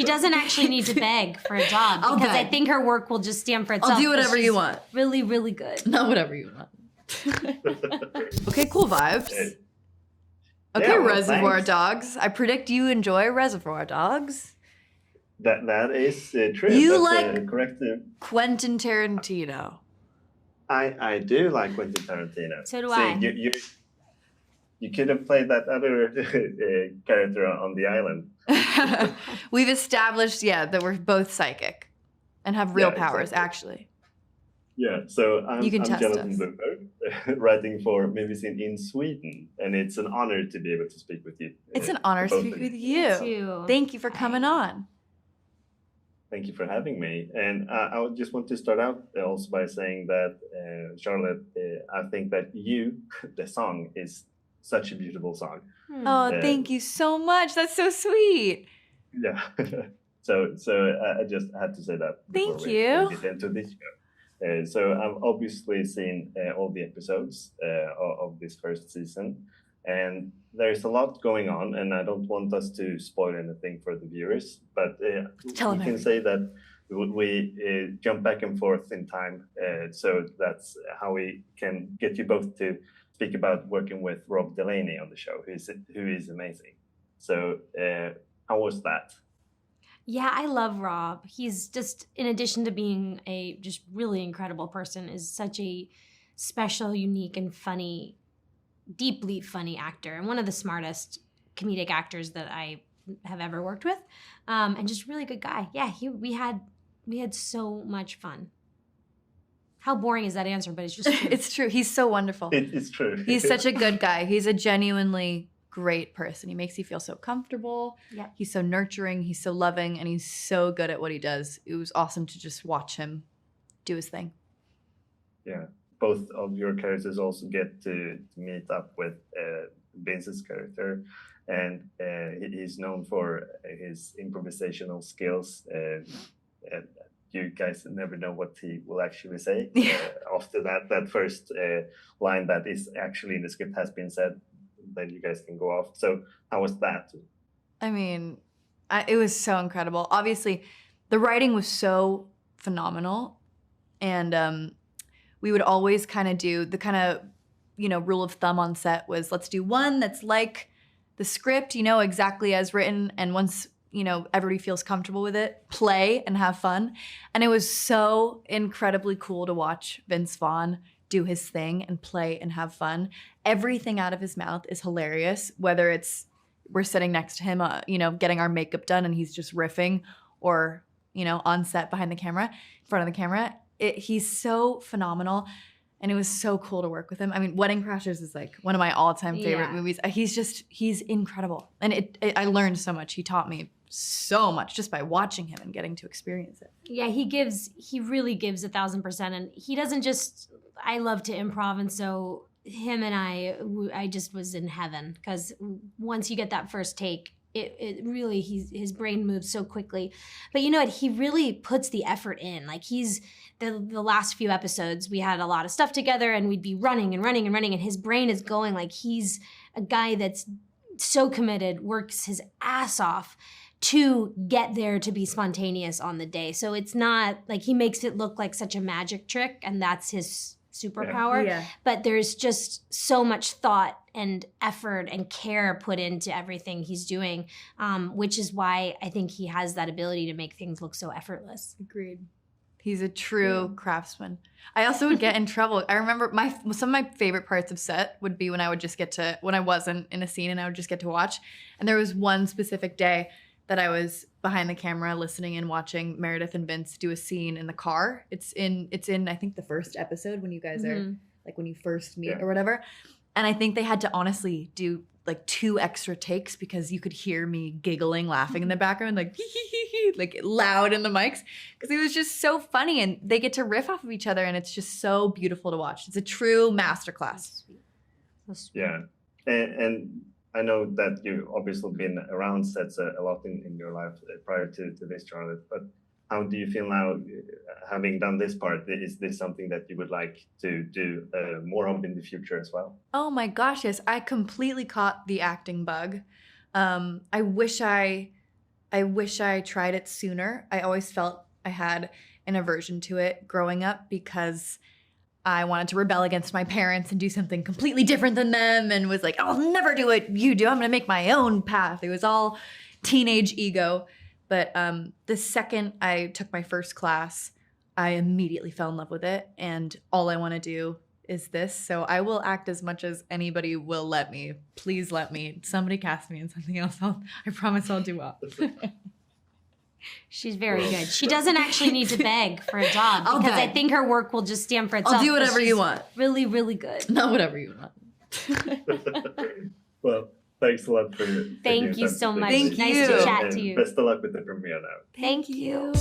She doesn't actually need to beg for a job because I think her work will just stand for itself. I'll do whatever you want. Really, really good. Not whatever you want. Okay, cool vibes. Okay, Yeah, well, Reservoir thanks. Dogs. I predict you enjoy Reservoir Dogs. That is true. You That's like correct. Quentin Tarantino. I do like Quentin Tarantino. So do See, I. You could have played that other character on the island. We've established, that we're both psychic and have real Yeah, powers, exactly. actually. Yeah, so I'm You can test Jonathan us. Boomer, writing for Movies in Sweden, and it's an honor to be able to speak with you. It's an honor to both speak of with you. you. too. Thank you for coming on. Thank you for having me. And I would just want to start out also by saying that, Charlotte, I think that the song, is such a beautiful song. Oh, thank you so much. That's so sweet. Yeah. so I just had to say that. before Thank we you. get into this show. So I've obviously seen all the episodes of this first season, and there's a lot going on, and I don't want us to spoil anything for the viewers, but Tell we them can say that we jump back and forth in time, so that's how we can get you both to speak about working with Rob Delaney on the show, who is amazing. So how was that? Yeah, I love Rob. He's just, in addition to being a just really incredible person, is such a special, unique, and funny, deeply funny actor, and one of the smartest comedic actors that I have ever worked with, and just really good guy. Yeah, we had so much fun. How boring is that answer? But it's just true. It's true. He's so wonderful. It's true. He's such a good guy. He's a genuinely great person. He makes you feel so comfortable. Yeah. He's so nurturing. He's so loving, and he's so good at what he does. It was awesome to just watch him do his thing. Yeah, both of your characters also get to meet up with Vince's character, and he's known for his improvisational skills. And you guys never know what he will actually say. After that first line that is actually in the script has been said, then you guys can go off. So how was that? I mean, it was so incredible. Obviously, the writing was so phenomenal, and we would always kind of do the kind of, rule of thumb on set was, let's do one that's like the script, exactly as written, and once everybody feels comfortable with it, play and have fun. And it was so incredibly cool to watch Vince Vaughn do his thing and play and have fun. Everything out of his mouth is hilarious, whether it's we're sitting next to him, getting our makeup done and he's just riffing, or, on set behind the camera, in front of the camera. He's so phenomenal, and it was so cool to work with him. I mean, Wedding Crashers is like one of my all-time favorite movies. He's incredible. And I learned so much. He taught me so much just by watching him and getting to experience it. Yeah, he really gives 1,000%. And he doesn't just, I love to improv. And so him and I just was in heaven, because once you get that first take, it really, his brain moves so quickly. But you know what? He really puts the effort in. Like the last few episodes, we had a lot of stuff together and we'd be running and running and running, and his brain is going. Like, he's a guy that's so committed, works his ass off to get there, to be spontaneous on the day. So it's not like he makes it look like such a magic trick and that's his superpower. Yeah. But there's just so much thought and effort and care put into everything he's doing, which is why I think he has that ability to make things look so effortless. Agreed. He's a true craftsman. I also would get in trouble. I remember some of my favorite parts of set would be when I wasn't in a scene and I would just get to watch. And there was one specific day that I was behind the camera listening and watching Meredith and Vince do a scene in the car. It's in I think the first episode, when you guys are like, when you first meet or whatever. And I think they had to honestly do like 2 extra takes, because you could hear me giggling, laughing in the background, like like loud in the mics, because it was just so funny, and they get to riff off of each other, and it's just so beautiful to watch. It's a true masterclass. Yeah, and I know that you've obviously been around sets a lot in your life prior to this, Charlotte, but how do you feel now, having done this part? Is this something that you would like to do more of in the future as well? Oh my gosh, yes. I completely caught the acting bug. I wish I I wish I tried it sooner. I always felt I had an aversion to it growing up because I wanted to rebel against my parents and do something completely different than them, and was like, I'll never do what you do. I'm going to make my own path. It was all teenage ego. But the second I took my first class, I immediately fell in love with it. And all I want to do is this. So I will act as much as anybody will let me. Please let me. Somebody cast me in something else. I promise I'll do well. She's very good. She doesn't actually need to beg for a job I'll because beg. I think her work will just stand for itself. I'll do but whatever she's you want. Really, really good. Not whatever you want. Well, thanks a lot for Thank you so much. Thank Nice you. to chat and to you. best of luck with the premiere now. Thank you.